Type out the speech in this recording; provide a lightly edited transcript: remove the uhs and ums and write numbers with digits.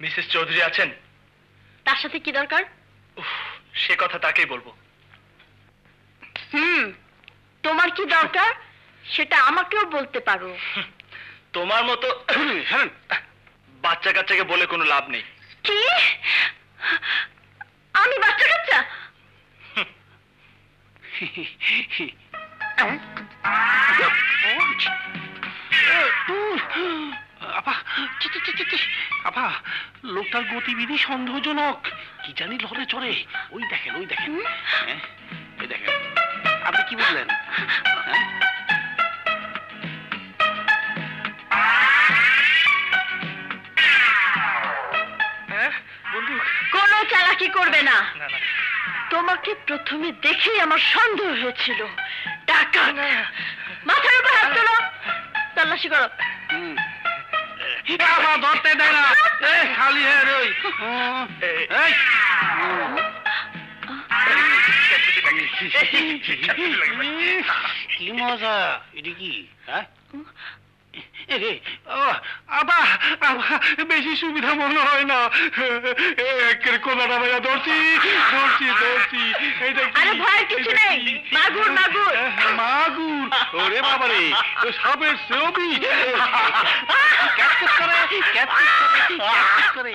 Mrs Chowdhury আছেন? তার সাথে কি দরকার? সে কথা তাকেই বলবো। তোমার কি দরকার সেটা আমাকেও বলতে পারো। তোমার মতো বাচ্চা কাচ্চাকে বলে কোনো লাভ নেই। কি? আমি বাচ্চা কাচ্চা? আপা, লোকটার গতিবিধি সন্দেহজনক। কি জানি লড়ে চড়ে। ওই দেখেন, ওই দেখেন, ওই দেখেন। আপনি কি বুঝলেন? বন্ধু, কোনো চালাকি করবে না। না না, তোমাকে প্রথমে দেখেই আমার সন্দেহ হয়েছিল। টাকা মাথার উপর হাত তোলো, তল্লাশি করো। বাবা ধরতে দেয় না, খালি হ্যাঁ রই। কি মজা! এটা কি? বেশি সুবিধা মনে হয় না। একের কোনাটা ভাইয়া ধরছি ধরছি ধরছি। আরে ভয়ের কিছু নেই, মাগুর মাগুর। মাগুর? ওরে বাবারে, সাপের সেও বিষ। ক্যাচ করে, ক্যাচ করে, ক্যাচ করে।